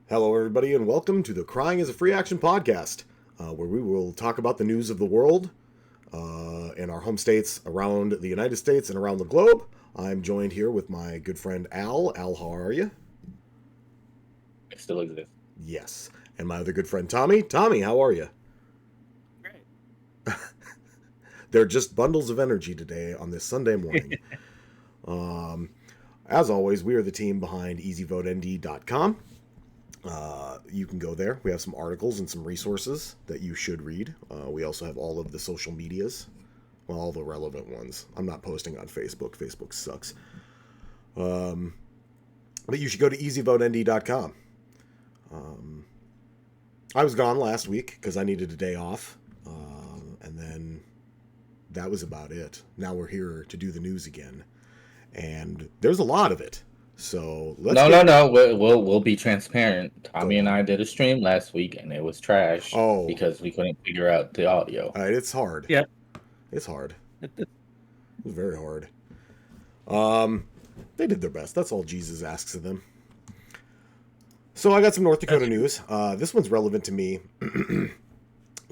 Hello, everybody, and welcome to the Crying is a Free Action podcast, where we will talk about the news of the world in our home states, around the United States, and around the globe. I'm joined here with my good friend Al. Al, how are you? It still exists. Yes. And my other good friend Tommy. Tommy, how are you? Great. They're just bundles of energy today on this Sunday morning. As always, we are the team behind EasyVoteND.com. You can go there. We have some articles and some resources that you should read. We also have all of the social medias. Well, all the relevant ones. I'm not posting on Facebook. Facebook sucks. But you should go to EasyVoteND.com. I was gone last week because I needed a day off. And then that was about it. Now we're here to do the news again. And there's a lot of it. So let's No. We'll be transparent. Tommy and I did a stream last week, and it was trash. Oh. Because we couldn't figure out the audio. It's hard. Yeah. It's hard. It's very hard. They did their best. That's all Jesus asks of them. So I got some North Dakota news. This one's relevant to me.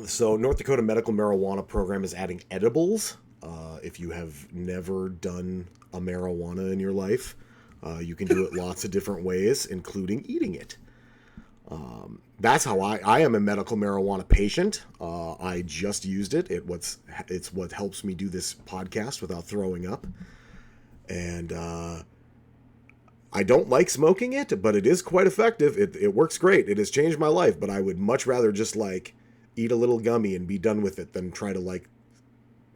So North Dakota medical marijuana program is adding edibles. If you have never done a marijuana in your life, you can do it lots of different ways, including eating it. That's how I am a medical marijuana patient. I just used it. It's what helps me do this podcast without throwing up. And I don't like smoking it, but it is quite effective. It works great. It has changed my life, but I would much rather just eat a little gummy and be done with it than try to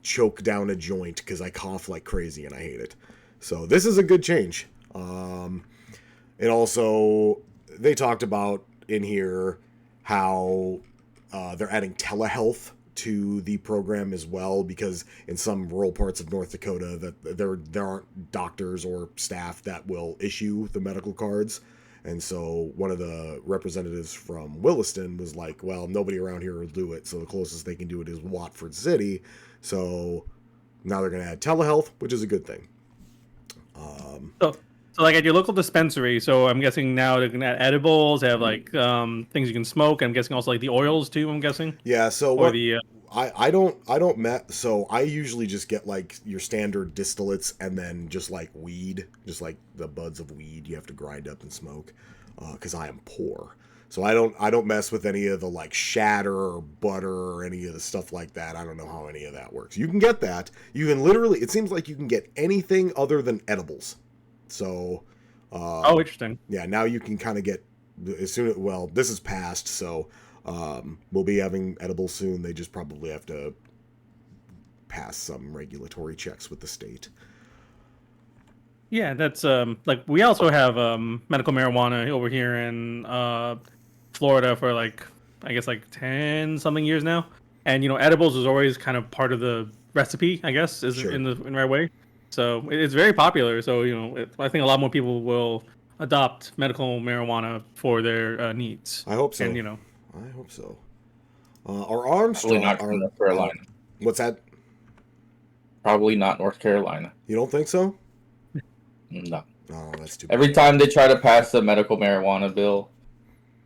choke down a joint because I cough like crazy and I hate it. So this is a good change. It also, they talked about in here how they're adding telehealth to the program as well, because in some rural parts of North Dakota that there aren't doctors or staff that will issue the medical cards. And so one of the representatives from Williston was like, well, nobody around here will do it, so the closest they can do it is Watford City. So now they're going to add telehealth, which is a good thing. So at your local dispensary, so I'm guessing now they're gonna add edibles. They have things you can smoke. I'm guessing also the oils too. I'm guessing. Yeah. So or what? The I don't so I usually just get your standard distillates and then just weed, just the buds of weed you have to grind up and smoke, because I am poor. So I don't mess with any of the shatter or butter or any of the stuff like that. I don't know how any of that works. You can get that. You can literally, it seems like you can get anything other than edibles. So interesting. Yeah, now you can kind of get this is passed, so we'll be having edibles soon. They just probably have to pass some regulatory checks with the state. Yeah, that's we also have medical marijuana over here in Florida for I guess 10 something years now. And edibles is always kind of part of the recipe, I guess, is Sure. in the right way. So it's very popular. So I think a lot more people will adopt medical marijuana for their needs. I hope so. And I hope so. Our Armstrong. Probably not from North Carolina. What's that? Probably not North Carolina. You don't think so? No. Oh, that's too bad. Every time they try to pass the medical marijuana bill,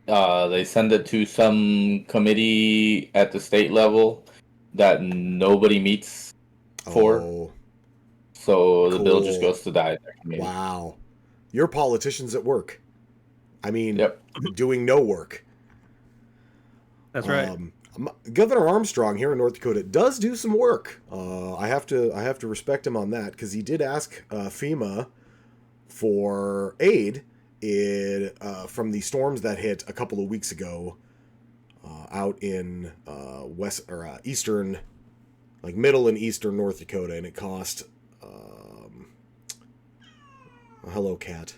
they send it to some committee at the state level that nobody meets for. Oh. So the bill just goes to die at their committee. Wow. You're politicians at work. I mean, Yep. doing no work. That's right. Governor Armstrong here in North Dakota does do some work. I have to respect him on that, because he did ask FEMA for aid from the storms that hit a couple of weeks ago out in eastern, middle and eastern North Dakota, and it cost hello cat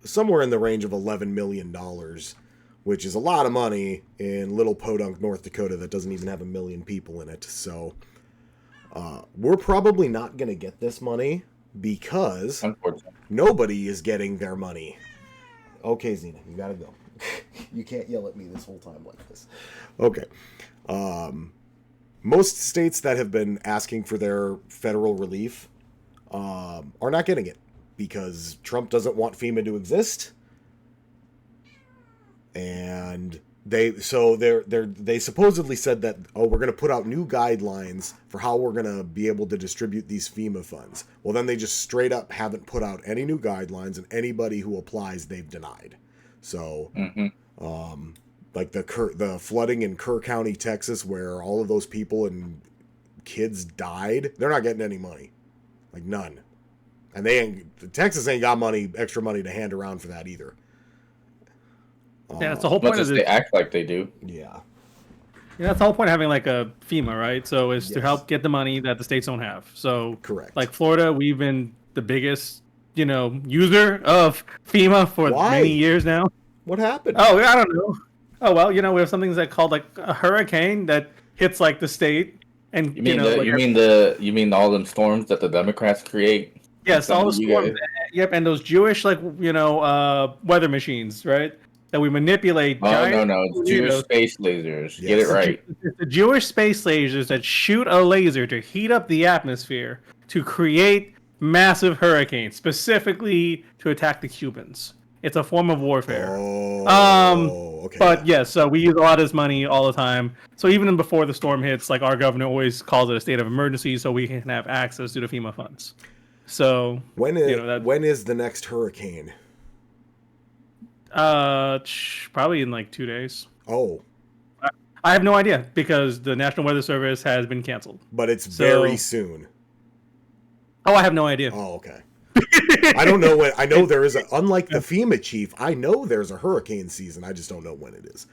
somewhere in the range of $11 million, which is a lot of money in little podunk North Dakota that doesn't even have 1 million people in it. So we're probably not going to get this money because nobody is getting their money. Okay, Zena, you got to go. You can't yell at me this whole time like this. Okay. Most states that have been asking for their federal relief are not getting it because Trump doesn't want FEMA to exist. and they supposedly said that, oh, we're going to put out new guidelines for how we're going to be able to distribute these FEMA funds. Well, then they just straight up haven't put out any new guidelines, and anybody who applies, they've denied. So, like the flooding in Kerr County, Texas, where all of those people and kids died, they're not getting any money, like none. And Texas ain't got extra money to hand around for that either. Yeah, that's the whole point of this. They act like they do. Yeah. Yeah, that's the whole point of having like a FEMA, right? So is to help get the money that the states don't have. So correct. Like Florida, we've been the biggest, user of FEMA for many years now. What happened? Oh, I don't know. Oh well, we have something that called like a hurricane that hits like the state, and you mean all them storms that the Democrats create? Yes, all the storms. Yep, and those Jewish weather machines, right? That we manipulate. Oh, no, it's Jewish space lasers. Yes. Get it right. It's the Jewish space lasers that shoot a laser to heat up the atmosphere to create massive hurricanes, specifically to attack the Cubans. It's a form of warfare. Oh, okay. But yes, so we use a lot of this money all the time. So even before the storm hits, like our governor always calls it a state of emergency, so we can have access to the FEMA funds. So when is the next hurricane? Probably in like 2 days. Oh, I have no idea because the National Weather Service has been canceled. But it's very soon. Oh, I have no idea. Oh, okay. I don't know when. I know there is unlike the FEMA chief. I know there's a hurricane season. I just don't know when it is.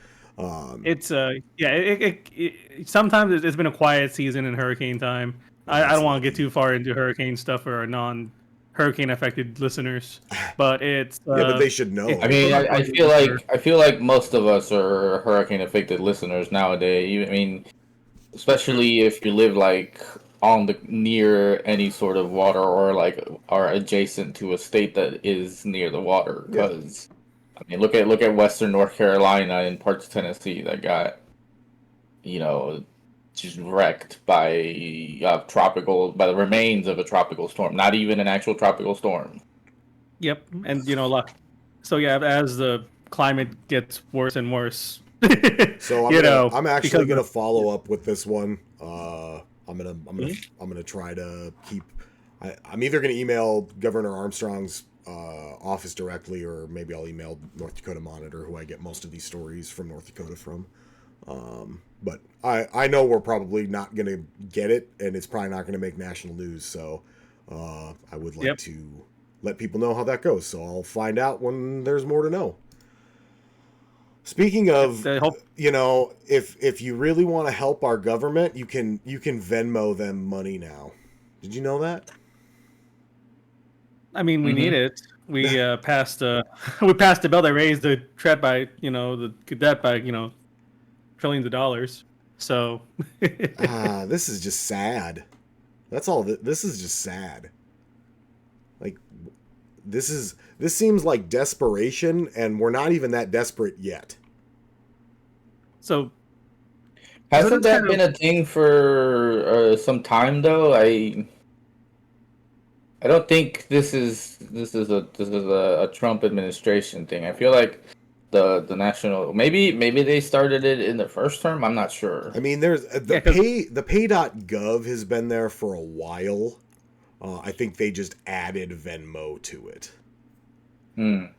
Sometimes it's been a quiet season in hurricane time. I don't want to get too far into hurricane stuff for our non-hurricane affected listeners, but it's but they should know. I mean, I feel like most of us are hurricane affected listeners nowadays. I mean, especially if you live like near any sort of water or like are adjacent to a state that is near the water. Because I mean, look at Western North Carolina and parts of Tennessee that got just wrecked by the remains of a tropical storm, not even an actual tropical storm. Yep, and so as the climate gets worse and worse, so I'm actually gonna follow up with this one. I'm gonna try to keep. I'm either gonna email Governor Armstrong's office directly, or maybe I'll email North Dakota Monitor, who I get most of these stories from North Dakota from. But I know we're probably not going to get it, and it's probably not going to make national news. So I would like to let people know how that goes. So I'll find out when there's more to know. Speaking of, if you really want to help our government, you can Venmo them money now. Did you know that? I mean, we need it. We passed a bill that raised the debt by trillions of dollars. So this is just sad. That's all. This is just sad. Like this seems like desperation, and we're not even that desperate yet. So hasn't that been a thing for some time though? I don't think this is a Trump administration thing. I feel like the national maybe they started it in the first term. I'm not sure. I mean, there's the pay.gov has been there for a while. I think they just added Venmo to it,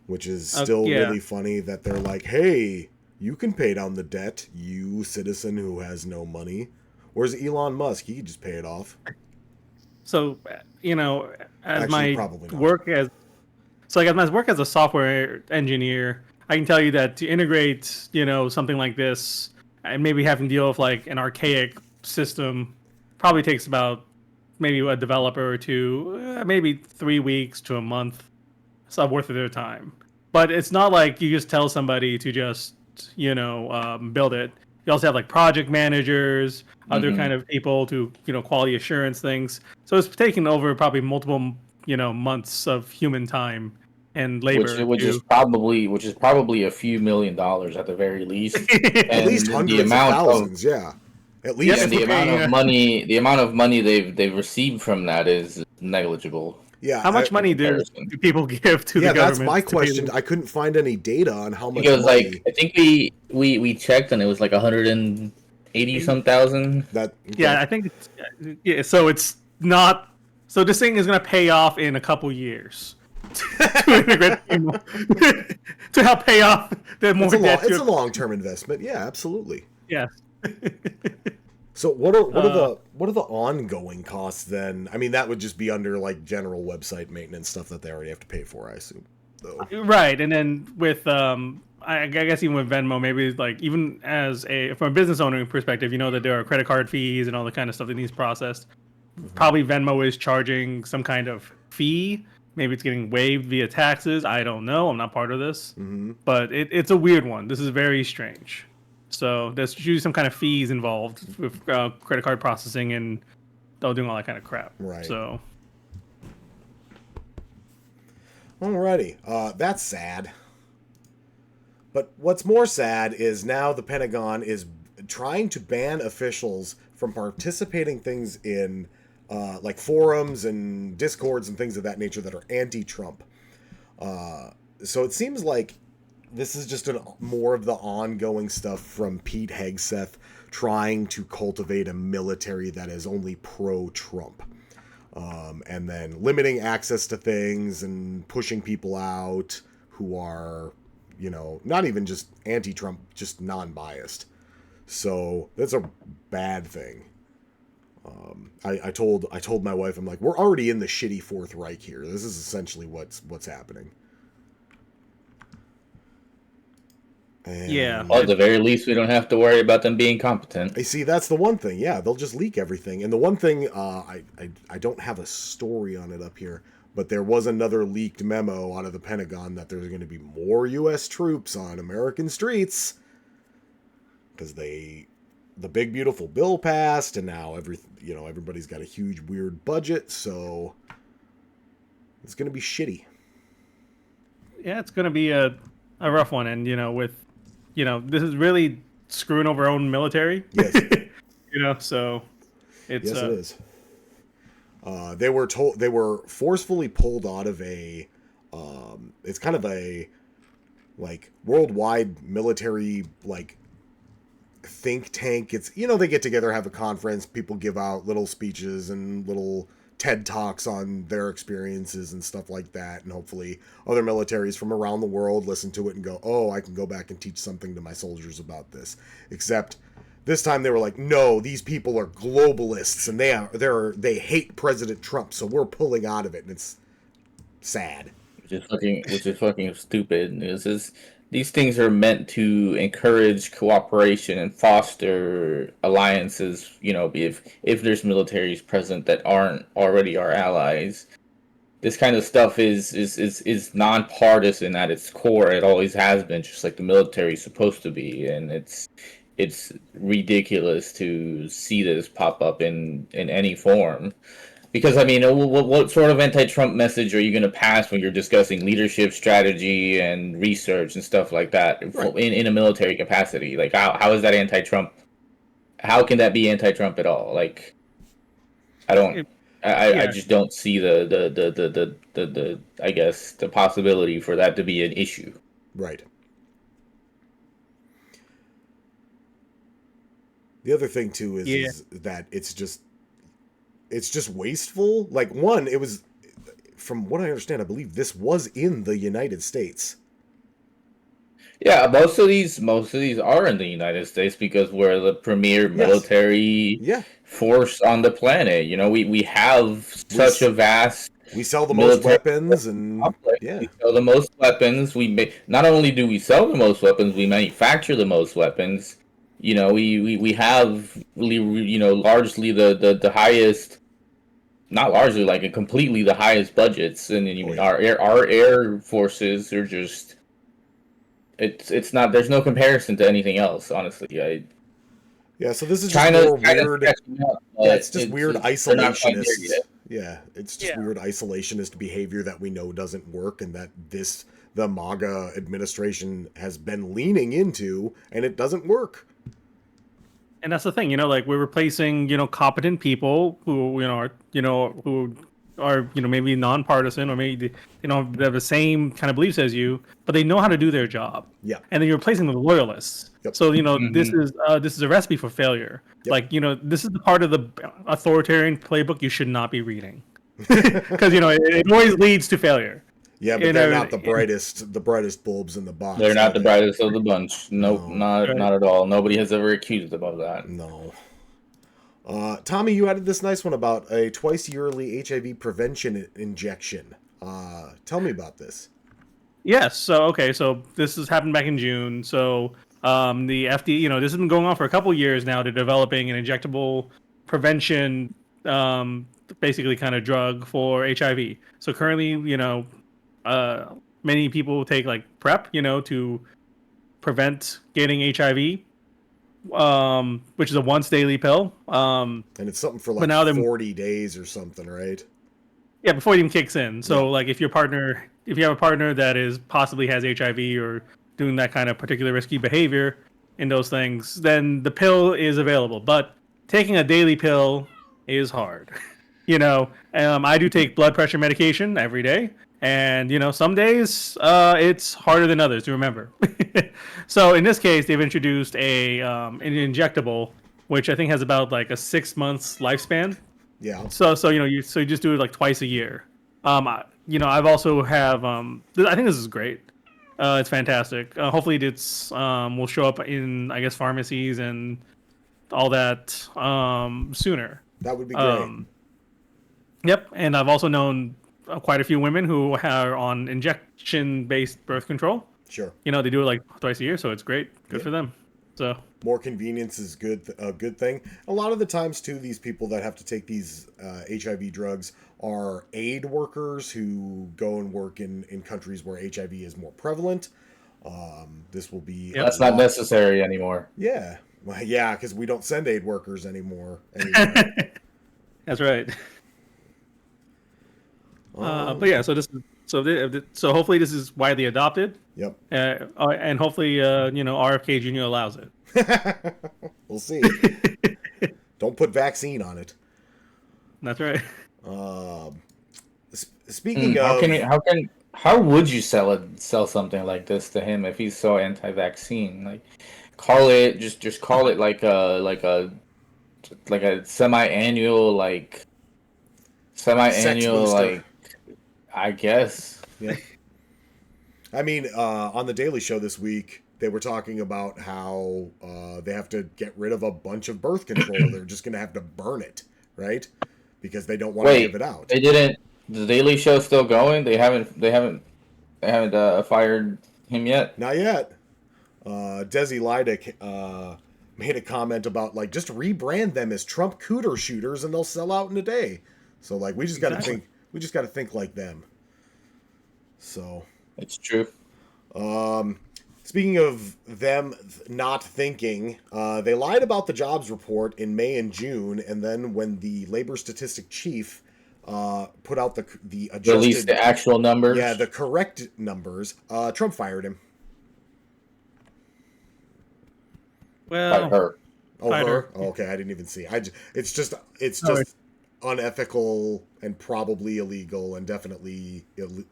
which is still really funny that they're like, "Hey, you can pay down the debt, you citizen who has no money." Where's Elon Musk? He could just pay it off. So as my work as a software engineer, I can tell you that to integrate, something like this, and maybe having to deal with like an archaic system, probably takes about maybe a developer or two, maybe 3 weeks to a month. It's not worth their time. But it's not like you just tell somebody to just, build it. You also have like project managers, other kind of people to, quality assurance things. So it's taken over probably multiple, months of human time and labor, which is probably a few $1 million at the very least. At least hundreds of thousands, At least the amount of money they've received from that is negligible. Yeah, How much money do people give to the government? That's my question. I couldn't find any data on how much it was money. like, I think we checked and it was like 180 some thousand. That Yeah, I think it's, yeah. So it's not. So this thing is going to pay off in a couple years to integrate to help pay off the more debt. It's a long-term investment. Yeah, absolutely. Yes. So what are the ongoing costs then? I mean, that would just be under like general website maintenance stuff that they already have to pay for, I assume. Though. Right, and then with I guess even with Venmo, maybe like even as from a business owner perspective, you know that there are credit card fees and all the kind of stuff that needs processed. Mm-hmm. Probably Venmo is charging some kind of fee. Maybe it's getting waived via taxes. I don't know. I'm not part of this, but it's a weird one. This is very strange. So there's usually some kind of fees involved with credit card processing and doing all that kind of crap. Right. So. Alrighty. That's sad. But what's more sad is now the Pentagon is trying to ban officials from participating things in like forums and discords and things of that nature that are anti-Trump. So it seems like this is just more of the ongoing stuff from Pete Hegseth trying to cultivate a military that is only pro-Trump. And then limiting access to things and pushing people out who are, you know, not even just anti-Trump, just non-biased. So that's a bad thing. I told my wife, I'm like, we're already in the shitty Fourth Reich here. This is essentially what's happening. And yeah. Well, at the very least, we don't have to worry about them being competent. I see. That's the one thing. Yeah, they'll just leak everything. And the one thing, I don't have a story on it up here, but there was another leaked memo out of the Pentagon that there's going to be more U.S. troops on American streets because the big beautiful bill passed, and now everybody's got a huge weird budget, so it's going to be shitty. Yeah, it's going to be a rough one, and this is really screwing over our own military. Yes. So it's yes, it is. They were forcefully pulled out of a it's kind of a like worldwide military like think tank. It's they get together, have a conference, people give out little speeches and little TED Talks on their experiences and stuff like that, and hopefully other militaries from around the world listen to it and go, oh, I can go back and teach something to my soldiers about this. Except this time they were like, no, these people are globalists and they hate President Trump, so we're pulling out of it, and it's sad. Which is fucking stupid. These things are meant to encourage cooperation and foster alliances. If there's militaries present that aren't already our allies, this kind of stuff is nonpartisan at its core. It always has been, just like the military is supposed to be, and it's ridiculous to see this pop up in any form. Because, I mean, what sort of anti-Trump message are you going to pass when you're discussing leadership strategy and research and stuff like that in a military capacity? Like, how is that anti-Trump? How can that be anti-Trump at all? Like, I just don't see the I guess the possibility for that to be an issue. Right. The other thing too is that it's just wasteful. Like, one, it was, from what I understand, I believe this was in the United States. Yeah, most of these are in the United States because we're the premier military force on the planet. We have such a vast. We sell the most weapons, and we sell the most weapons. Not only do we sell the most weapons, we manufacture the most weapons. We have largely the highest. Not largely, like completely the highest budgets, and our air forces are just. It's not. There's no comparison to anything else, honestly. Yeah, so this is just more weird. It's just weird isolationist. Yeah, it's just weird isolationist behavior that we know doesn't work, and that the MAGA administration has been leaning into, and it doesn't work. And that's the thing, like we're replacing, competent people who, who are maybe nonpartisan, or maybe they don't have the same kind of beliefs as you, but they know how to do their job. Yeah. And then you're replacing them with loyalists. Yep. So this is a recipe for failure. Yep. Like this is the part of the authoritarian playbook you should not be reading, because it always leads to failure. Yeah, but they're not the brightest bulbs in the box. They're not the brightest of the bunch. Nope, No. not at all. Nobody has ever accused them of that. No. Tommy, you added this nice one about a twice yearly HIV prevention injection. Tell me about this. Yes. So this has happened back in June. So the FDA, this has been going on for a couple years now. They're developing an injectable prevention, basically kind of drug for HIV. So currently, many people take like PrEP, to prevent getting HIV, which is a once daily pill. And it's something for like 40 days or something, right? Yeah, before it even kicks in. So like if you have a partner that is possibly has HIV or doing that kind of particular risky behavior in those things, then the pill is available. But taking a daily pill is hard. I do take blood pressure medication every day. And some days it's harder than others to remember. So in this case, they've introduced an injectable, which I think has about like a 6 months lifespan. Yeah. So you just do it like twice a year. I've also have I think this is great. It's fantastic. Hopefully it's will show up in pharmacies and all that sooner. That would be great. Yep, and I've also known quite a few women who are on injection-based birth control. Sure. They do it like twice a year, so it's great. Good for them. So more convenience is a good thing. A lot of the times, too, these people that have to take these HIV drugs are aid workers who go and work in countries where HIV is more prevalent. This will be... That's not necessary anymore. Yeah. Well, yeah, because we don't send aid workers anymore. Anyway. That's right. But yeah, so hopefully this is widely adopted. Yep. And hopefully RFK Jr. allows it. We'll see. Don't put vaccine on it. That's right. Speaking of, how would you sell something like this to him if he's so anti-vaccine? Like, call it like a semi-annual like I guess. Yeah. I mean, on the Daily Show this week, they were talking about how they have to get rid of a bunch of birth control. They're just going to have to burn it, right? Because they don't want to give it out. They didn't. The Daily Show's still going. They haven't fired him yet. Not yet. Desi Lydic made a comment about like just rebrand them as Trump cooter shooters and they'll sell out in a day. So like we just got to think. We just got to think like them. So it's true. Speaking of them not thinking, they lied about the jobs report in May and June, and then when the labor statistic chief put out the adjusted, released the actual numbers, the correct numbers, Trump fired him. Well, by her. Oh, her? Oh, okay, I didn't even see. It's just unethical and probably illegal and definitely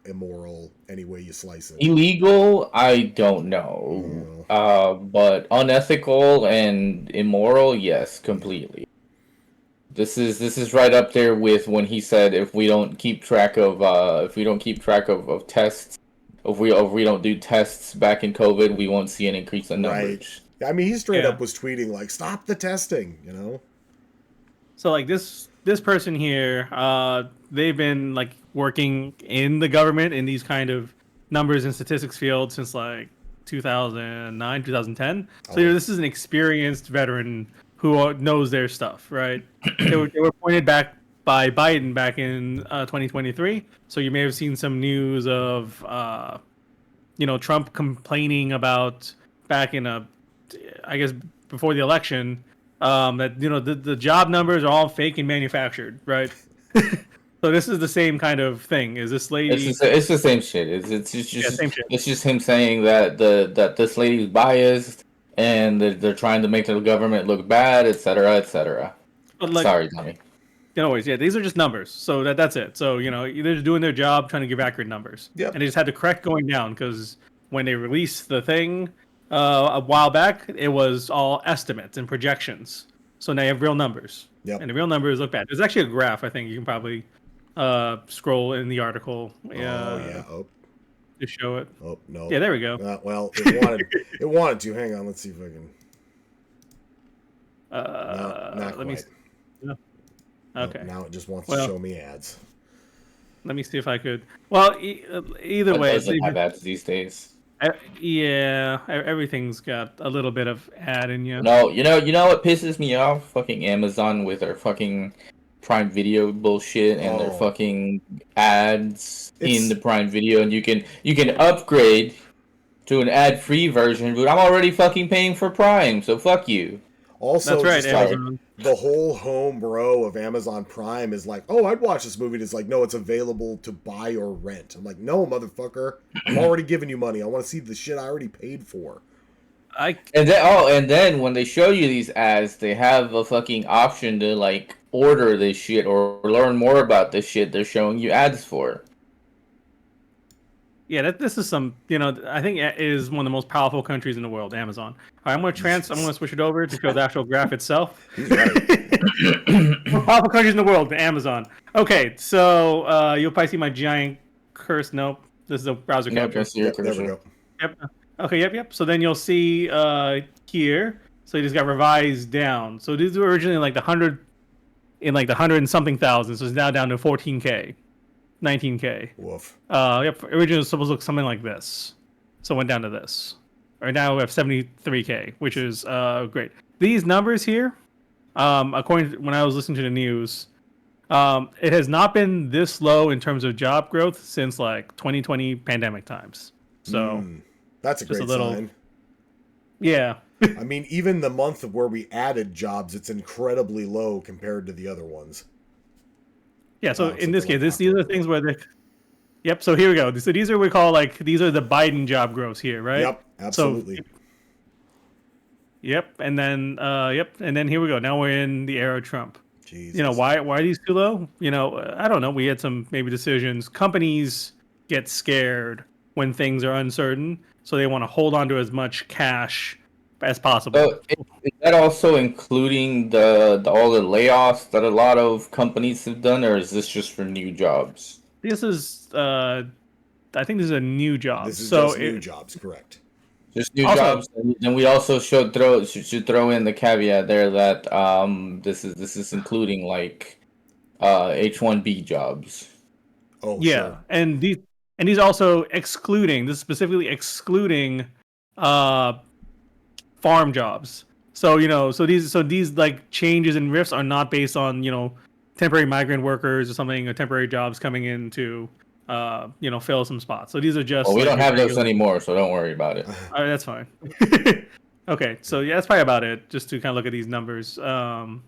immoral any way you slice it. Illegal, I don't know. But unethical and immoral, yes, completely. This is right up there with when he said if we don't keep track of tests, if we don't do tests back in COVID, we won't see an increase in numbers. Right. I mean, he straight up was tweeting like, "Stop the testing," So like this person here, they've been like working in the government in these kind of numbers and statistics field since like 2009, 2010. So this is an experienced veteran who knows their stuff, right? they were appointed back by Biden back in 2023. So you may have seen some news of Trump complaining about back in before the election. That the job numbers are all fake and manufactured, right? So this is the same kind of thing. Is this lady? It's the same shit. It's just same shit. It's just him saying that that this lady's biased and they're trying to make the government look bad, etc., etc. But like, sorry, Tommy. always, yeah, these are just numbers. So that's it. So, they're just doing their job, trying to give accurate numbers. Yep. And they just had to correct going down because when they released the thing a while back, it was all estimates and projections. So now you have real numbers. Yep. And the real numbers look bad. There's actually a graph, I think you can probably scroll in the article. Oh. To show it. Oh, no. Yeah, there we go. Well, it wanted to. Hang on, let's see if I can. No, not let quite. No. Okay. Now it just wants to show me ads. Let me see if I could. Well, either way, doesn't have ads these days. Yeah, everything's got a little bit of ad in you. No, you know what pisses me off? Fucking Amazon with their fucking Prime Video bullshit and their fucking ads in the Prime Video, and you can upgrade to an ad-free version, but I'm already fucking paying for Prime, so fuck you. Also, that's right, Amazon. The whole home row of Amazon Prime is like, oh, I'd watch this movie. And it's like, no, it's available to buy or rent. I'm like, no, motherfucker. I'm already giving you money. I want to see the shit I already paid for. And then when they show you these ads, they have a fucking option to like order this shit or learn more about this shit they're showing you ads for. Yeah, this is some, I think it is one of the most powerful countries in the world, Amazon. All right, I'm going to switch it over to show the actual graph itself. He's right. Most powerful countries in the world, Amazon. Okay, so you'll probably see my giant curse. Nope, this is a browser capture. There we go. Yep. Okay, yep. So then you'll see here. So it just got revised down. So these were originally like the 100 and something thousand. So it's now down to 14K. 19K. Woof. Yep. Originally was supposed to look something like this, so it went down to this. Right now we have 73K, which is great. These numbers here, according to when I was listening to the news, it has not been this low in terms of job growth since like 2020 pandemic times. So that's a great sign. Yeah. I mean, even the month where we added jobs, it's incredibly low compared to the other ones. Yeah, so in this case, these are things where Yep, so here we go. So these are what we call these are the Biden job growths here, right? Yep, absolutely. So, and then here we go. Now we're in the era of Trump. Jesus. Why are these too low? I don't know. We had some maybe decisions. Companies get scared when things are uncertain, so they want to hold on to as much cash as possible. So is that also including all the layoffs that a lot of companies have done, or is this just for new jobs? This is, I think this is a new job. This is just new jobs, correct? Just new jobs, and we also should throw in the caveat there that this is including like H-1B jobs. Oh yeah, sure. and these also excluding. This is specifically excluding farm jobs. So these like changes and rifts are not based on temporary migrant workers or something, or temporary jobs coming in to fill some spots. So these are just. Well, we don't have those anymore, so don't worry about it. All right, that's fine. Okay, so yeah, that's probably about it. Just to kind of look at these numbers.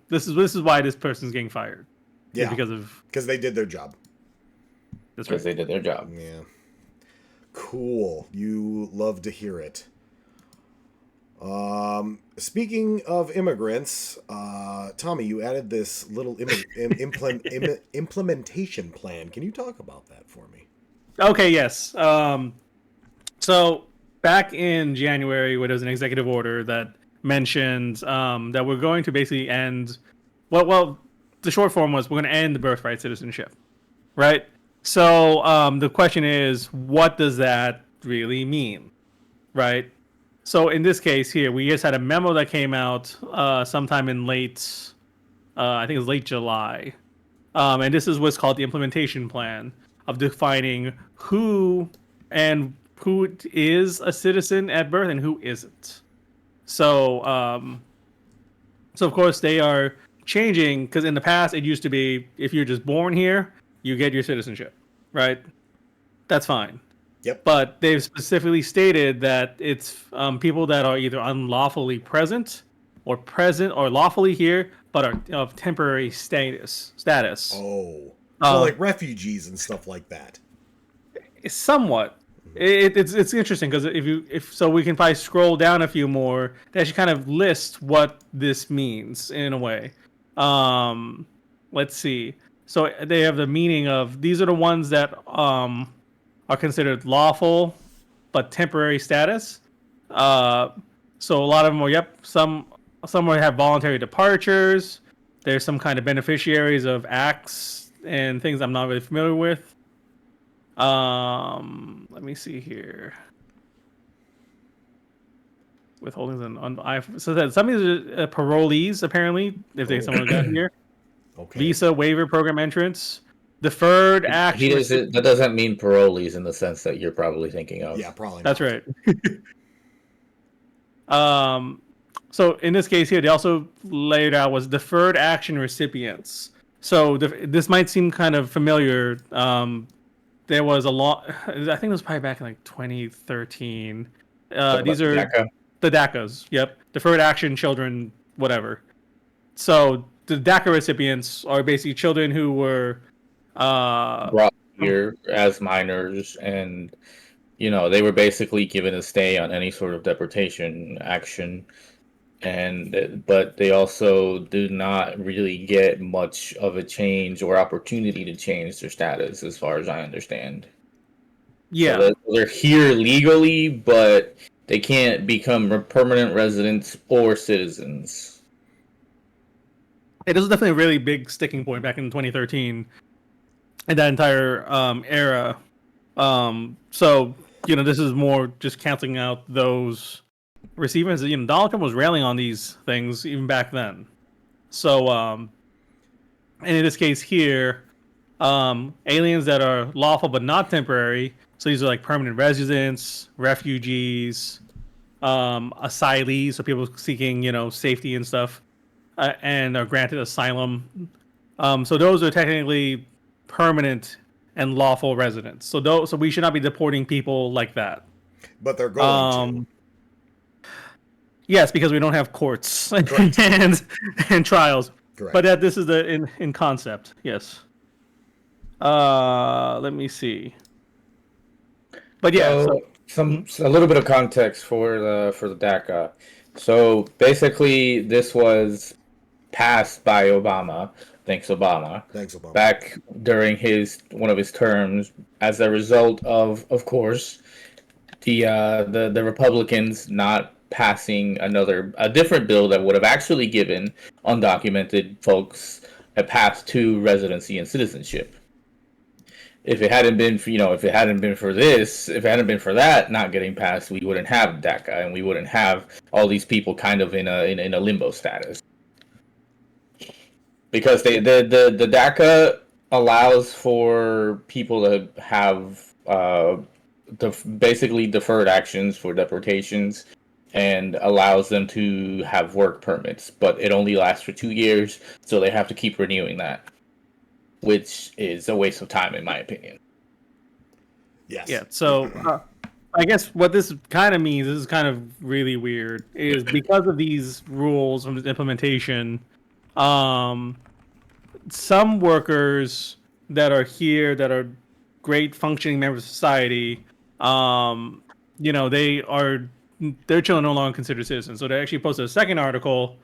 This is why this person's getting fired. Yeah, because they did their job. That's right. Because they did their job. Yeah. Cool. You love to hear it. Speaking of immigrants, Tommy, you added this little implementation plan. Can you talk about that for me? Okay, yes. So back in January, where there was an executive order that mentioned that we're going to basically end. Well, the short form was we're going to end the birthright citizenship, right? So the question is, what does that really mean, right? So in this case here, we just had a memo that came out sometime in I think it was late July. And this is what's called the implementation plan of defining who is a citizen at birth and who isn't. So of course they are changing, because in the past it used to be if you're just born here, you get your citizenship, right? That's fine. Yep. But they've specifically stated that it's people that are either unlawfully present or lawfully here, but are of temporary status. Oh. So like refugees and stuff like that. Somewhat. It's interesting because if we can probably scroll down a few more, that should kind of list what this means in a way. let's see. So they have the meaning of these are the ones that are considered lawful but temporary status. So a lot of them are some will have voluntary departures. There's some kind of beneficiaries of acts and things I'm not really familiar with. Let me see here. Withholdings and so that some of these are parolees apparently if they someone got here. Okay. Visa waiver program entrants, deferred action. That doesn't mean parolees in the sense that you're probably thinking of. Yeah, probably. That's right. So in this case here, they also laid out was deferred action recipients. So this might seem kind of familiar. There was a law. I think it was probably back in like 2013. These are DACA? The DACAs. Yep, deferred action children, whatever. So the DACA recipients are basically children who were brought here as minors, and they were basically given a stay on any sort of deportation action, but they also do not really get much of a change or opportunity to change their status, as far as I understand. Yeah, so they're here legally, but they can't become permanent residents or citizens. it was definitely a really big sticking point back in 2013 in that entire era. So this is more just canceling out those receivers. Donald Trump was railing on these things even back then. So, and in this case here, aliens that are lawful but not temporary. So these are like permanent residents, refugees, asylees, so people seeking safety and stuff, and are granted asylum. So those are technically permanent and lawful residents. So we should not be deporting people like that. But they're going to. Yes, because we don't have courts and trials. Correct. But this is in concept. Yes. Let me see. But yeah, a little bit of context for the DACA. So basically, this was passed by Obama. Thanks, Obama. Back during one of his terms, as a result of course, the Republicans not passing a different bill that would have actually given undocumented folks a path to residency and citizenship. If it hadn't been for that not getting passed, we wouldn't have DACA, and we wouldn't have all these people kind of in a limbo status. Because the DACA allows for people to have basically deferred actions for deportations, and allows them to have work permits, but it only lasts for 2 years, so they have to keep renewing that, which is a waste of time, in my opinion. Yes. Yeah. So I guess what this kind of means, this is kind of really weird, is because of these rules and implementation. Some workers that are here that are great functioning members of society, their children no longer considered citizens. So they actually posted a second article,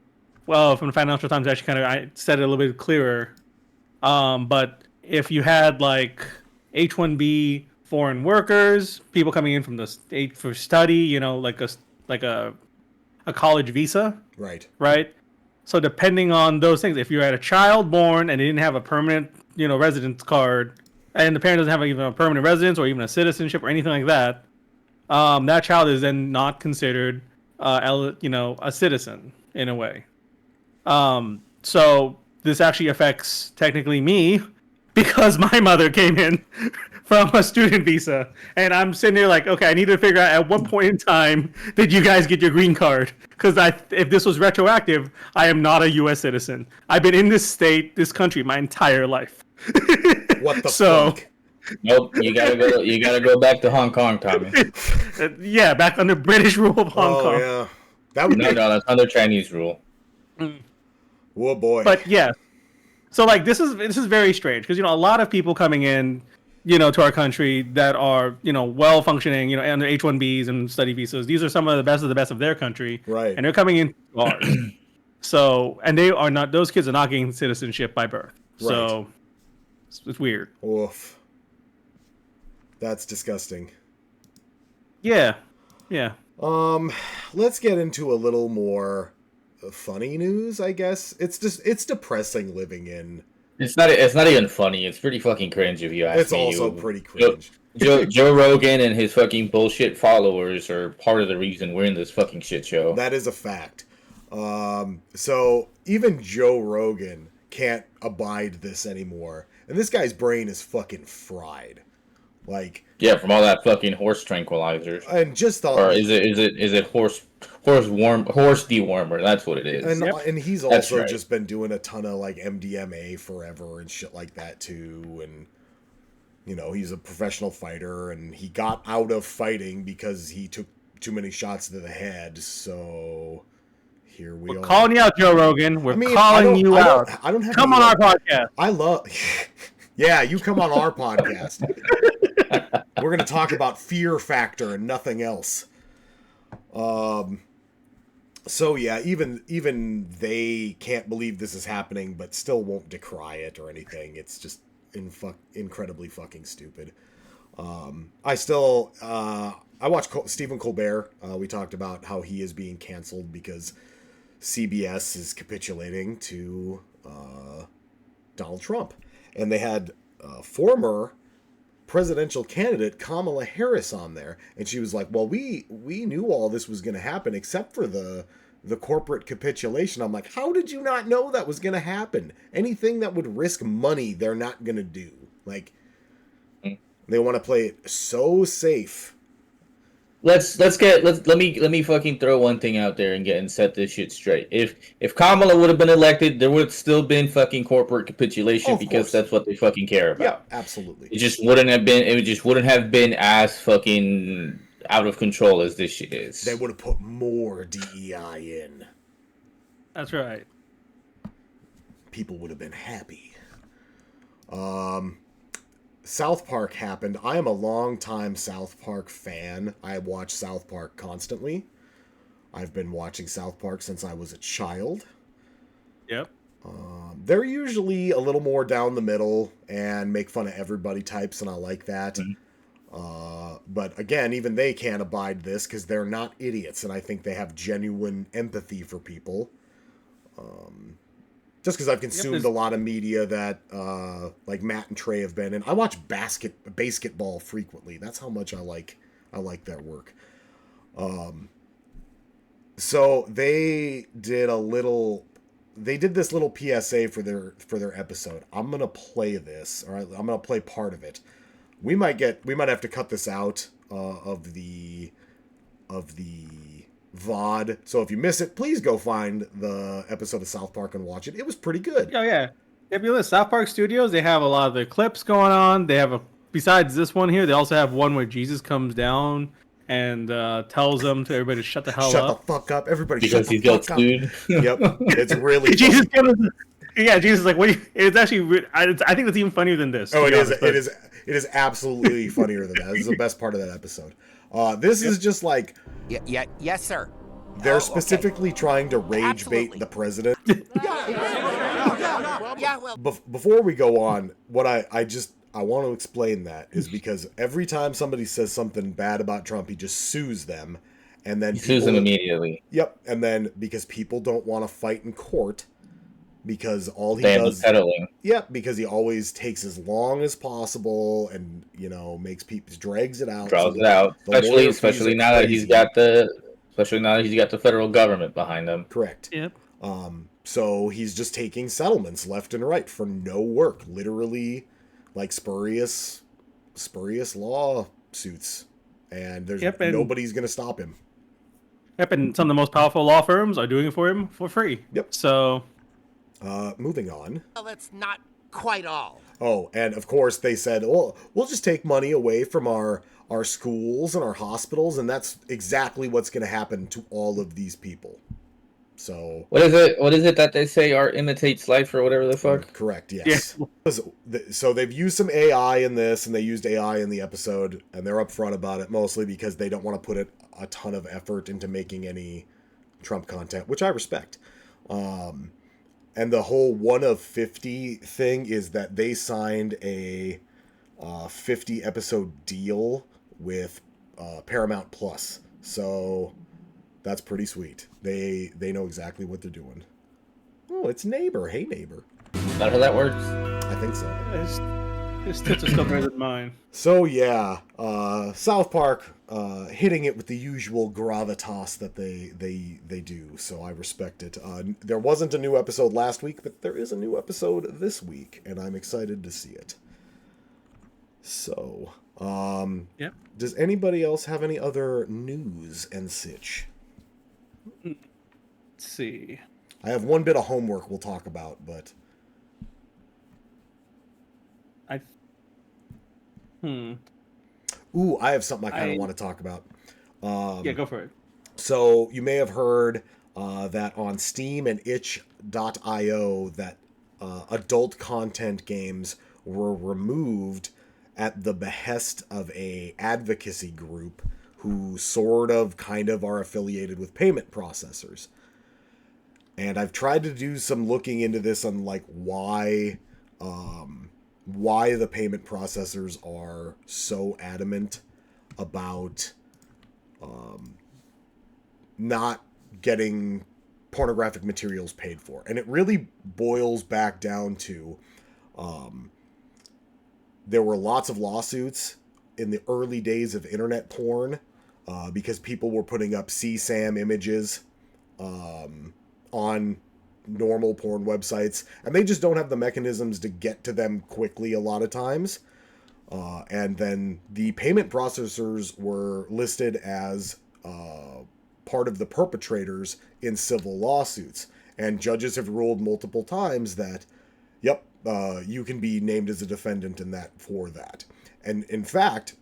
from the Financial Times, actually I said it a little bit clearer. But if you had like H-1B foreign workers, people coming in from the state for study, like a college visa, right? So depending on those things, if you had a child born and they didn't have a permanent, residence card, and the parent doesn't have even a permanent residence or even a citizenship or anything like that, that child is then not considered, a citizen in a way. So this actually affects technically me because my mother came in from a student visa, and I'm sitting there like, okay, I need to figure out at what point in time did you guys get your green card? Because if this was retroactive, I am not a U.S. citizen. I've been in this country my entire life. What the fuck? Nope, you gotta go back to Hong Kong, Tommy. Yeah, back under British rule of Hong Kong. Yeah. No, that's under Chinese rule. Oh boy. But yeah. So like this is very strange because a lot of people coming in, to our country that are well functioning, and they're H-1Bs and study visas. These are some of the best of their country, right? And they're coming in ours. So, and those kids are not getting citizenship by birth. So it's weird. Oof. That's disgusting. Yeah. Yeah. Let's get into a little more funny news, I guess. It's depressing living in. It's not even funny. It's pretty fucking cringe if you ask me. It's also pretty cringe. Joe Rogan and his fucking bullshit followers are part of the reason we're in this fucking shit show. That is a fact. So even Joe Rogan can't abide this anymore. And this guy's brain is fucking fried. Like, yeah, from all that fucking horse tranquilizers. And just or is it horse dewormer? That's what it is. And he's also just been doing a ton of like MDMA forever and shit like that too. And you know, he's a professional fighter, and he got out of fighting because he took too many shots to the head. So here we are. Calling you out, Joe Rogan. We're calling you out. I don't have come on our podcast. I love. Yeah, you come on our podcast. We're going to talk about Fear Factor and nothing else. So yeah, even they can't believe this is happening, but still won't decry it or anything. It's just incredibly fucking stupid. I watch Stephen Colbert. We talked about how he is being canceled because CBS is capitulating to Donald Trump, and they had former presidential candidate Kamala Harris on there, and she was like, well, we knew all this was going to happen except for the corporate capitulation. I'm like, how did you not know that was going to happen? Anything that would risk money, they're not going to do. Like, they want to play it so safe. Let me fucking throw one thing out there and set this shit straight. If Kamala would have been elected, there would have still been fucking corporate capitulation because that's what they fucking care about. Yeah, absolutely. It just wouldn't have been as fucking out of control as this shit is. They would have put more DEI in. That's right. People would have been happy. South Park happened. I am a longtime South Park fan. I watch South Park constantly. I've been watching South Park since I was a child. Yep. They're usually a little more down the middle and make fun of everybody types, and I like that. Mm-hmm. But again, even they can't abide this because they're not idiots, and I think they have genuine empathy for people. Just because I've consumed a lot of media that like Matt and Trey have been in. I watch basketball frequently. That's how much I like their work. So they did this little PSA for their episode. I'm gonna play this. All right, I'm gonna play part of it. We might have to cut this out of the VOD. So if you miss it, please go find the episode of South Park and watch it. It was pretty good. Oh yeah. If you listen, South Park Studios, they have a lot of the clips going on. They have besides this one here, they also have one where Jesus comes down and tells them to everybody to shut the hell up. Shut the fuck up, everybody! Because shut the fuck up. Yep, it's really Jesus. Yeah, Jesus is like, what? It's actually. I think it's even funnier than this. Oh, it is. It is absolutely funnier than that. This is the best part of that episode. This is just like. Yes, sir. They're specifically trying to rage bait the president. Yeah, well. Before we go on, what I want to explain that is because every time somebody says something bad about Trump, he just sues them, and then he sues them immediately. Yep, and then because people don't want to fight in court, because all he does, because he always takes as long as possible, and drags it out, draws it out, especially now that he's got the federal government behind him. Correct. Yep. So he's just taking settlements left and right for no work, literally, like spurious lawsuits, and there's nobody's gonna stop him. Yep, and some of the most powerful law firms are doing it for him for free. Yep. So. Moving on. Well, that's not quite all. Oh, and of course they said, "Oh, we'll just take money away from our schools and our hospitals," and that's exactly what's going to happen to all of these people. So what is it that they say art imitates life or whatever the fuck? Correct. Yes. Yeah. So they've used some AI in this, and they used AI in the episode, and they're upfront about it mostly because they don't want to put a ton of effort into making any Trump content, which I respect. And the whole 1 of 50 thing is that they signed a 50 episode deal with Paramount Plus. So that's pretty sweet. They know exactly what they're doing. Oh, it's Neighbor. Hey, Neighbor. Is that how that works? I think so. His tits are still better than mine. So yeah, South Park hitting it with the usual gravitas that they do. So I respect it. There wasn't a new episode last week, but there is a new episode this week, and I'm excited to see it. So, yeah. Does anybody else have any other news and such? Let's see. I have one bit of homework we'll talk about, but Ooh, I have something I kind of want to talk about. Yeah, go for it. So you may have heard that on Steam and itch.io that adult content games were removed at the behest of a advocacy group who sort of kind of are affiliated with payment processors. And I've tried to do some looking into this on like why the payment processors are so adamant about not getting pornographic materials paid for. And it really boils back down to there were lots of lawsuits in the early days of internet porn because people were putting up CSAM images on normal porn websites, and they just don't have the mechanisms to get to them quickly a lot of times. And then the payment processors were listed as part of the perpetrators in civil lawsuits. And judges have ruled multiple times that, yep, you can be named as a defendant in that for that. And in fact,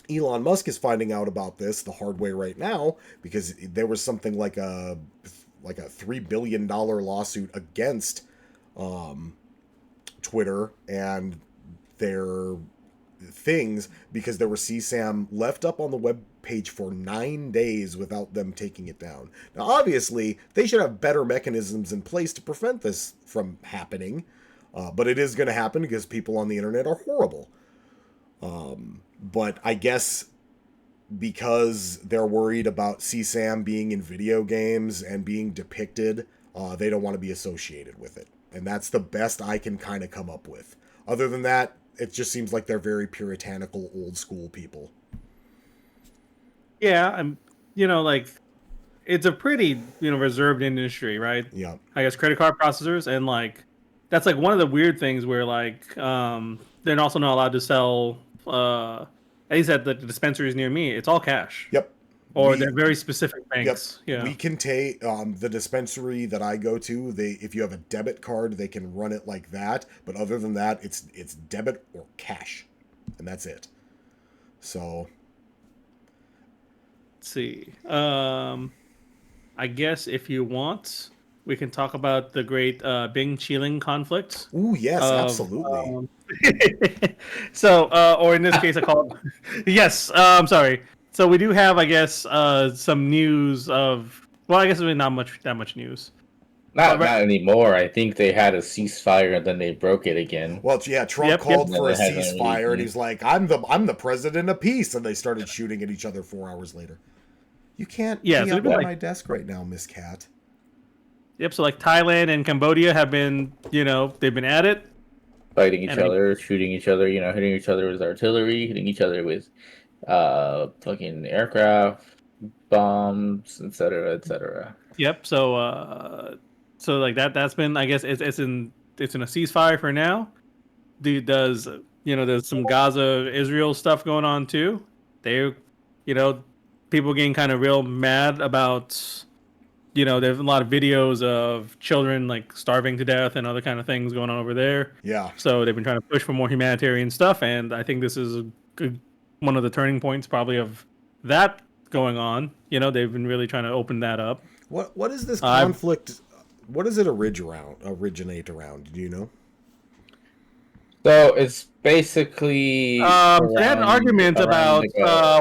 Elon Musk is finding out about this the hard way right now because there was something like a $3 billion lawsuit against Twitter and their things because there were CSAM left up on the web page for 9 days without them taking it down. Now, obviously, they should have better mechanisms in place to prevent this from happening, but it is going to happen because people on the internet are horrible. But I guess because they're worried about CSAM being in video games and being depicted, they don't want to be associated with it. And that's the best I can kind of come up with. Other than that, it just seems like they're very puritanical, old school people. Yeah, like it's a pretty, reserved industry, right? Yeah. I guess credit card processors and like that's like one of the weird things where like they're also not allowed to sell at least at the dispensaries near me, it's all cash. Yep. Or they're very specific banks. Yep. Yeah. We can take the dispensary that I go to. If you have a debit card, they can run it like that. But other than that, it's debit or cash, and that's it. So, let's see. I guess if you want, we can talk about the great Bing Chiling conflict. Ooh, yes, absolutely. So, or in this case, I call it. Yes. I'm sorry. So we do have, I guess, some news of. Well, I guess there's not that much news. Not anymore. I think they had a ceasefire and then they broke it again. Well, yeah, Trump called for a ceasefire, and he's like, "I'm the president of peace," and they started shooting at each other 4 hours later. You can't be up on my desk right now, Miss Cat. Yep. So like Thailand and Cambodia have been, they've been at it, fighting each other, shooting each other, hitting each other with artillery, hitting each other with fucking aircraft, bombs, etc., etc. Yep. So like that's been, I guess it's in a ceasefire for now. There's some Gaza Israel stuff going on too. They, people getting kind of real mad about, there's a lot of videos of children like starving to death and other kind of things going on over there. Yeah. So they've been trying to push for more humanitarian stuff, and I think this is one of the turning points probably of that going on. They've been really trying to open that up. What is this conflict? What does it originate around? Do you know? So it's basically they had an argument about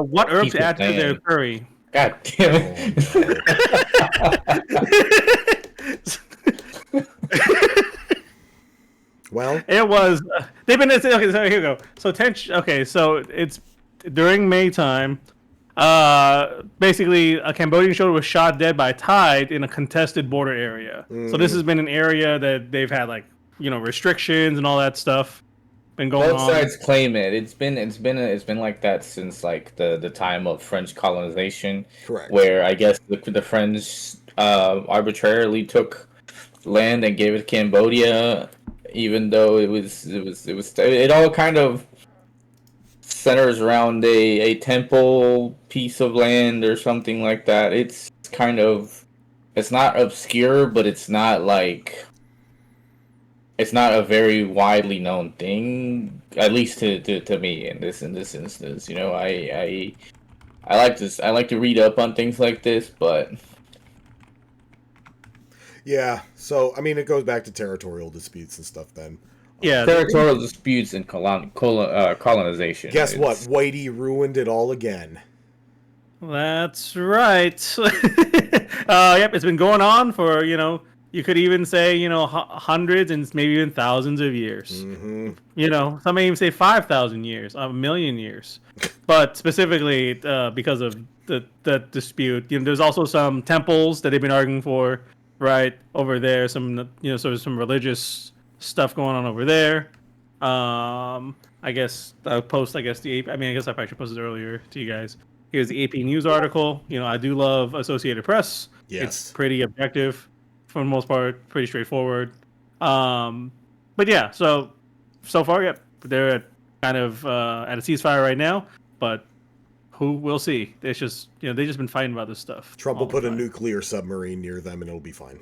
what herbs to add to their curry. God damn it! It was. They've been. Okay, so here we go. So okay, so it's during May time. Basically, a Cambodian soldier was shot dead by tide in a contested border area. So this has been an area that they've had restrictions and all that stuff been going Both on. sides claim it. It's been like that since like the time of French colonization. Correct. Where I guess the French arbitrarily took land and gave it to Cambodia, even though it all kind of centers around a temple piece of land or something like that. It's kind of, it's not obscure, but it's not a very widely known thing, at least to me in this instance. You know, I like to read up on things like this, but Yeah, so I mean, it goes back to territorial disputes and stuff. Then, Yeah, territorial disputes and colonization. guess what? Whitey ruined it all again. that's right. Yep, it's been going on for you could even say hundreds and maybe even thousands of years. Mm-hmm. Some may even say 5,000 years, a million years. But specifically because of the dispute, there's also some temples that they've been arguing for, right over there. Some sort of some religious stuff going on over there. I guess I'll post. I guess I guess I probably should post it earlier to you guys. Here's the AP News article. I do love Associated Press. Yes. It's pretty objective for the most part, pretty straightforward. But yeah, so far, yeah, they're kind of at a ceasefire right now. But we'll see. It's just they've just been fighting about this stuff. Trump will put a nuclear submarine near them, and it'll be fine.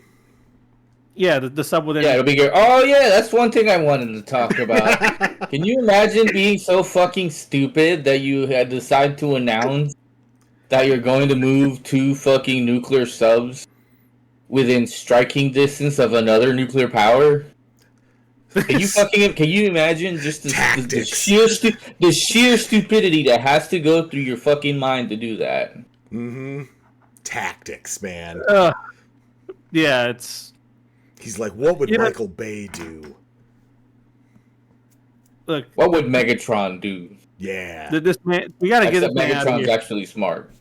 Yeah, the sub will then. Yeah, it'll be good. Oh yeah, that's one thing I wanted to talk about. Can you imagine being so fucking stupid that you had decided to announce that you're going to move 2 fucking nuclear subs within striking distance of another nuclear power? Can you imagine just the sheer stupidity that has to go through your fucking mind to do that? Mm-hmm. Tactics, man. Yeah, it's. He's like, what would Michael Bay do? Look, what would Megatron do? Yeah. This man, we gotta get this man out of Megatron's here. actually smart.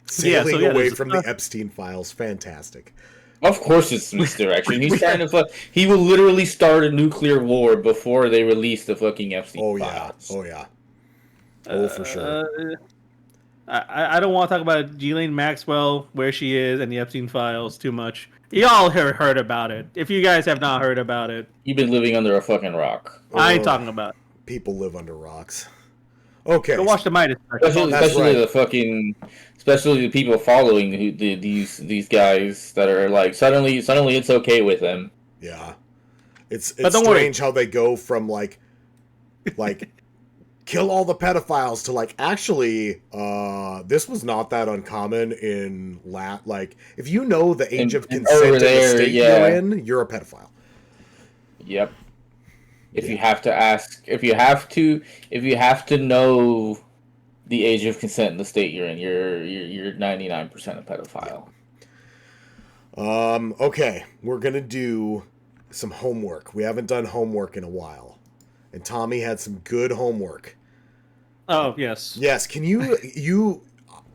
Sailing away from the Epstein files, fantastic. Of course it's misdirection. He's trying to he will literally start a nuclear war before they release the fucking Epstein files. Oh yeah. Oh, for sure. I don't want to talk about Ghislaine Maxwell, where she is, and the Epstein files too much. You all heard about it. If you guys have not heard about it, you've been living under a fucking rock. I ain't talking about it. People live under rocks. Okay. Go watch the Midas. Especially the people following these guys that are like suddenly it's okay with them. Yeah, it's strange how they go from like kill all the pedophiles to like actually this was not that uncommon in like if you know the age of consent in the state you're in, you're a pedophile. Yep. If you have to know the age of consent in the state you're in, you're 99% a pedophile. Okay, we're gonna do some homework. We haven't done homework in a while, and Tommy had some good homework. Oh yes. Yes. Can you?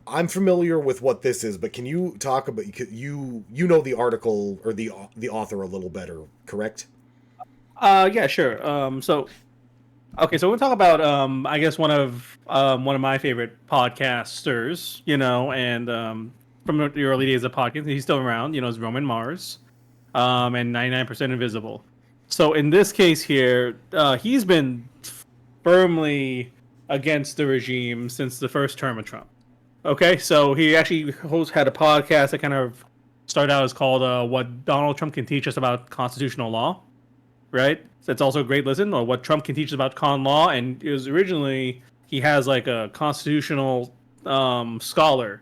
I'm familiar with what this is, but can you talk about you know the article or the author a little better, correct? Yeah, sure. So we'll talk about I guess one of my favorite podcasters, and from the early days of podcasting, he's still around, is Roman Mars, and 99% Invisible. So in this case here, he's been firmly against the regime since the first term of Trump. Okay, so he actually had a podcast that kind of started out as called "What Donald Trump Can Teach Us About Constitutional Law." Right? So it's also a great listen, or what Trump can teach us about con law. And it was originally, he has like a constitutional scholar.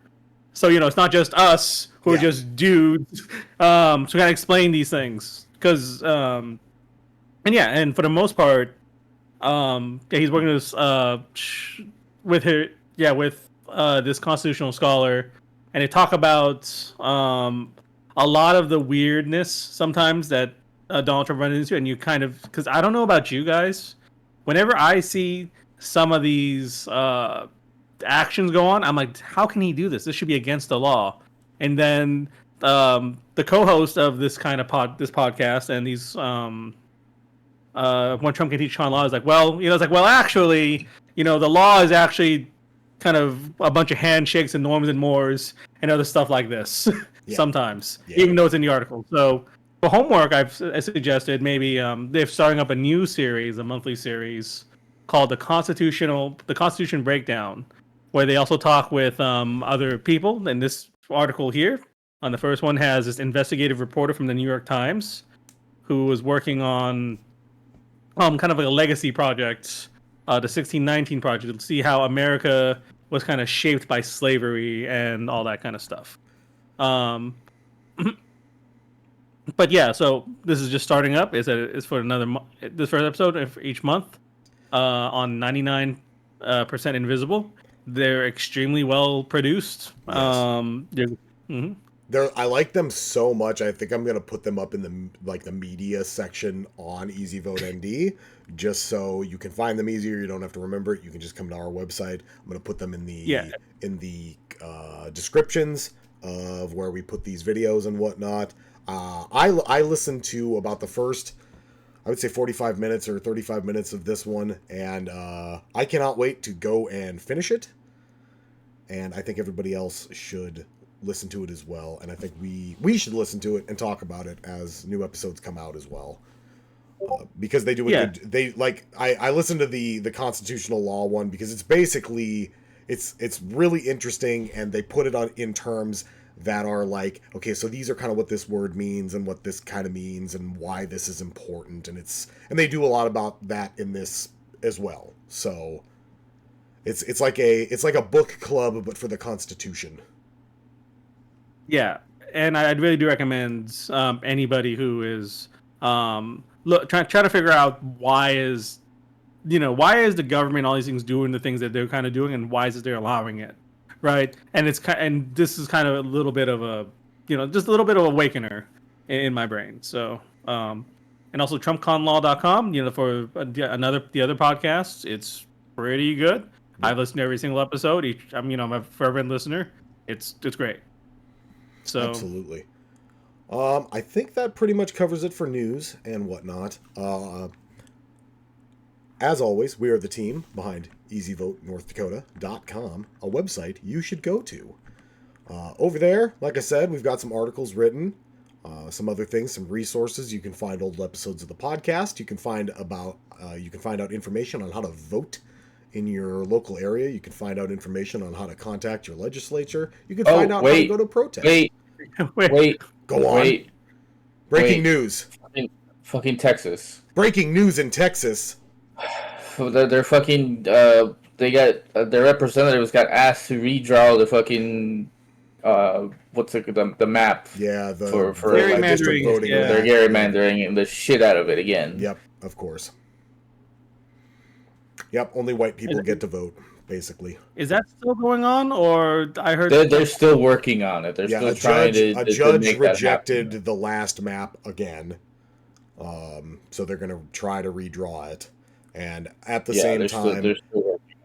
So, it's not just us who are just dudes. So we got to explain these things. Because, and for the most part, he's working with this constitutional scholar. And they talk about a lot of the weirdness sometimes that Donald Trump runs into, and you kind of, because I don't know about you guys, whenever I see some of these actions go on, I'm like, how can he do this? This should be against the law. And then the co-host of this kind of this podcast and these when Trump can teach Sean law is like, well, it's like, well, actually, the law is actually kind of a bunch of handshakes and norms and mores and other stuff like this. Yeah. Sometimes, Yeah. even though it's in the article. So for homework, I suggested maybe they're starting up a new series, a monthly series called the Constitution Breakdown, where they also talk with other people. And this article here on the first one has this investigative reporter from the New York Times who was working on kind of like a legacy project, the 1619 Project, to see how America was kind of shaped by slavery and all that kind of stuff. But yeah, so this is just starting up. It's for this first episode for each month on 99% Invisible. They're extremely well produced. Yes. Mhm. I like them so much. I think I'm gonna put them up in the media section on Easy Vote ND, just so you can find them easier. You don't have to remember it. You can just come to our website. I'm gonna put them in the descriptions of where we put these videos and whatnot. I listened to about the first, I would say 45 minutes or 35 minutes of this one, and I cannot wait to go and finish it. And I think everybody else should listen to it as well, and I think we should listen to it and talk about it as new episodes come out as well, because they do a good. I listened to the constitutional law one because it's basically it's really interesting, and they put it on in terms that are like, okay, so these are kind of what this word means and what this kind of means and why this is important, and they do a lot about that in this as well. So it's like a book club but for the Constitution. Yeah, and I really do recommend anybody who is trying to figure out why is the government, all these things, doing the things that they're kind of doing, and why is it they're allowing it, right? And this is kind of a little bit of a just a little bit of awakener in my brain. So and also TrumpConLaw.com, for the other podcasts, it's pretty good. Yeah. I've listened to every single episode. I'm a fervent listener. It's great. So absolutely. I think that pretty much covers it for news and whatnot. As always, we are the team behind EasyVoteNorthDakota.com, a website you should go to. Over there, like I said, we've got some articles written, some other things, some resources. You can find old episodes of the podcast. You can find out information on how to vote in your local area. You can find out information on how to contact your legislature. You can find out how to go to protest. Wait. Go on. Breaking news. Fucking Texas. Breaking news in Texas. They're fucking. They got their representatives got asked to redraw the fucking. What's it, the map? Yeah, for gerrymandering. Voting. Yeah. They're gerrymandering the shit out of it again. Yep, of course. Yep, only white people get to vote, basically. Is that still going on, or I heard they're still working on it? They're still trying to. A judge rejected the last map again, so they're going to try to redraw it, and at the same time, they're still working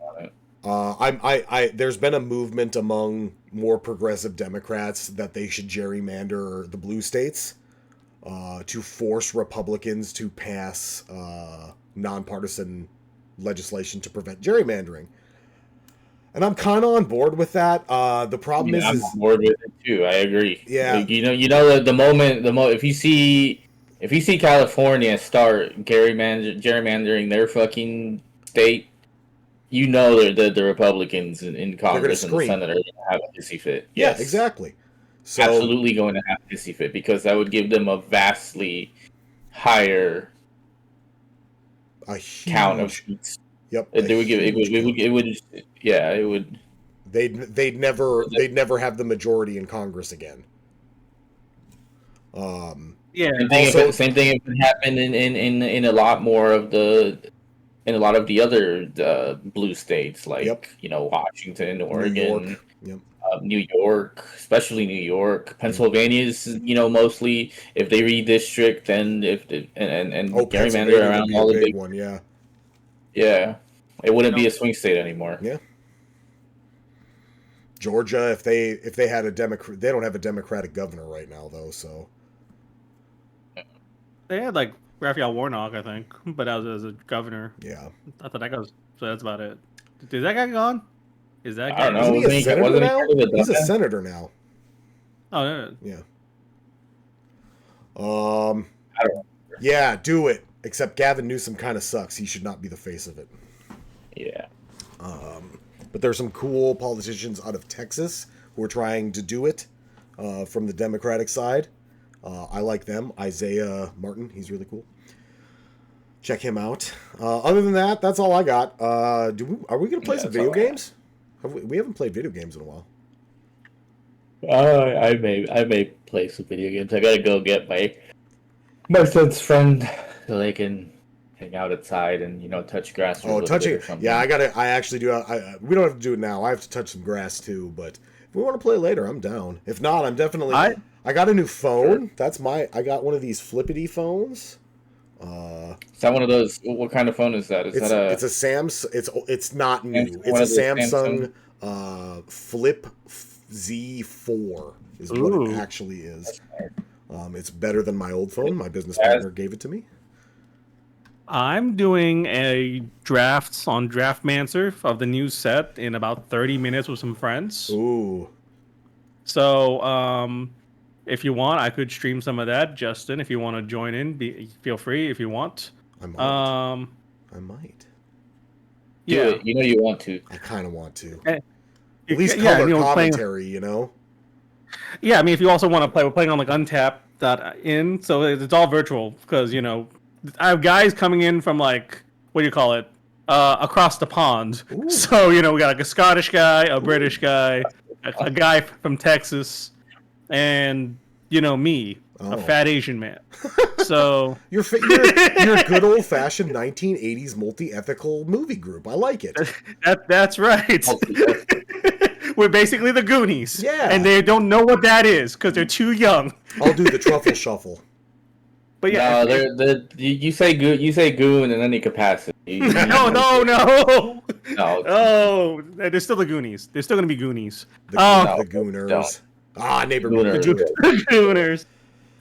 on it. There's been a movement among more progressive Democrats that they should gerrymander the blue states, to force Republicans to pass nonpartisan legislation to prevent gerrymandering, and I'm kind of on board with that. The problem is I'm on board with it too. I agree. Yeah, the moment if you see California start gerrymandering their fucking state, the Republicans in Congress and the Senate are going to have a hissy fit. Yes. Yeah, exactly. So, absolutely going to have a hissy fit, because that would give them a vastly higher count of seats. Yep. It would. They'd never have the majority in Congress again. Yeah. Same thing if it happened in a lot more of the other blue states, like Washington, Oregon. Yep. New York, especially New York, Pennsylvania's, mostly if they redistrict, then and Oh, gerrymander Pennsylvania would around be a all the big big, one. Yeah. yeah, it wouldn't No. be a swing state anymore. Yeah. Georgia, if they had a Democrat, they don't have a Democratic governor right now though. So They had like Raphael Warnock, I think, but that was as a governor. yeah, I thought that goes. So that's about it. Is that guy gone? Is that I guy don't know. isn't gone? he a Wasn't he senator now? kind of a He's a dumbass? senator now. Oh, no. Yeah. I don't know. Yeah, do it. Except Gavin Newsom kind of sucks. He should not be the face of it. Yeah. But there's some cool politicians out of Texas who are trying to do it from the Democratic side. I like them. Isaiah Martin, he's really cool. Check him out. Other than that, that's all I got. Are we going to play some that's video all I got. games? We haven't played video games in a while. I may play some video games. I gotta go get my son's friend so they can hang out outside and touch grass. For a Oh, little touching. bit or something. Yeah, I actually do. We don't have to do it now. I have to touch some grass too. But if we want to play later, I'm down. If not, I'm definitely. I got a new phone. Sure. I got one of these flippity phones. Is that one of those? What kind of phone is that? It's a Samsung. It's not new. one It's of a those Samsung Flip Z4 is what Ooh. it actually is. It's better than my old phone. My business partner gave it to me. I'm doing a drafts on Draftmancer of the new set in about 30 minutes with some friends. Ooh, So, if you want, I could stream some of that. Justin, if you want to join in, feel free if you want. I might. I might. Do Yeah. it. You want to. I kind of want to. Eh, At least yeah, color playing- commentary, Yeah, I mean, if you also want to play, we're playing on like Untap.in, so it's all virtual because I have guys coming in from like what do you call it, across the pond. Ooh. So we got like a Scottish guy, a British guy, a guy from Texas, and me, Oh. a fat Asian man. So You're a good old fashioned 1980s multi-ethical movie group. I like it. that's right. We're basically the Goonies. Yeah. And they don't know what that is because they're too young. I'll do the truffle shuffle. But yeah. No, you say goon in any capacity. No. No. Oh, they're still the Goonies. They're still gonna be Goonies. The no. Gooners. Ah, neighbor Gooners. Gooners. The Gooners.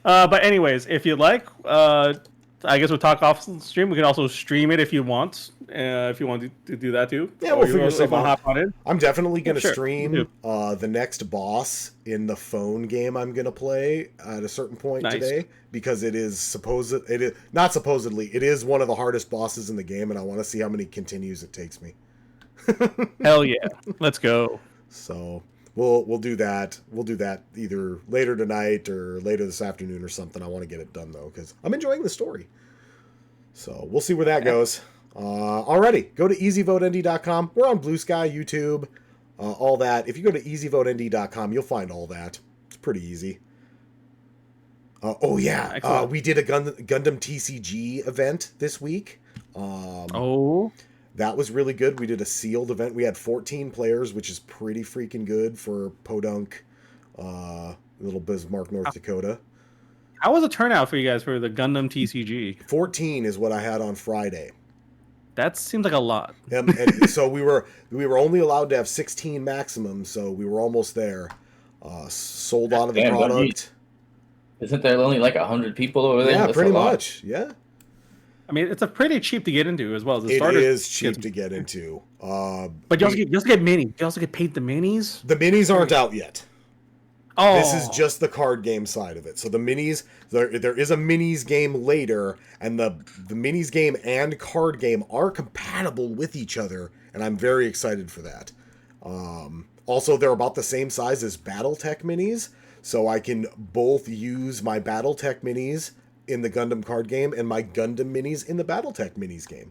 But anyways, if you'd like, I guess we'll talk off stream. We can also stream it if you want. If you want to do that too. Yeah, we'll figure something something out. hop on it. I'm definitely going to sure. stream the next boss in the phone game I'm going to play at a certain point Nice. today because it is not supposedly, it is one of the hardest bosses in the game, and I want to see how many continues it takes me. Hell yeah, let's go. So we'll do that. We'll do that either later tonight or later this afternoon or something. I want to get it done though because I'm enjoying the story. So we'll see where that goes. Alrighty, go to easyvotend.com. We're on Bluesky, YouTube, all that. If you go to easyvotend.com, you'll find all that. It's pretty easy. Excellent. We did a Gundam TCG event this week. That was really good. We did a sealed event. We had 14 players, which is pretty freaking good for Podunk, Little Bismarck, North Dakota. How was the turnout for you guys for the Gundam TCG? 14 is what I had on Friday. That seems like a lot. And so we were only allowed to have 16 maximum, so we were almost there. Sold out of the product. Isn't there only like 100 people over there? Yeah, That's pretty a lot. much. Yeah. I mean, it's a pretty cheap to get into as well. It is cheap to get into. But you also get minis. You also get paid the minis. The minis aren't out yet. Oh, This is just the card game side of it. So the minis, there is a minis game later, and the minis game and card game are compatible with each other, and I'm very excited for that. Also, they're about the same size as BattleTech minis, so I can both use my BattleTech minis in the Gundam card game and my Gundam minis in the BattleTech minis game.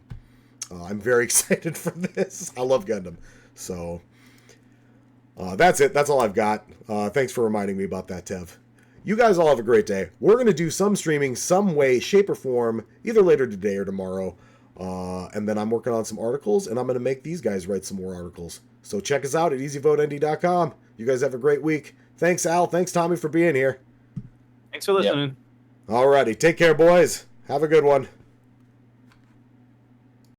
I'm very excited for this. I love Gundam. So that's it. That's all I've got. Thanks for reminding me about that, Tev. You guys all have a great day. We're going to do some streaming some way, shape, or form, either later today or tomorrow. And then I'm working on some articles, and I'm going to make these guys write some more articles. So check us out at easyvotend.com. You guys have a great week. Thanks, Al. Thanks, Tommy, for being here. Thanks for listening. Alrighty. Take care, boys. Have a good one.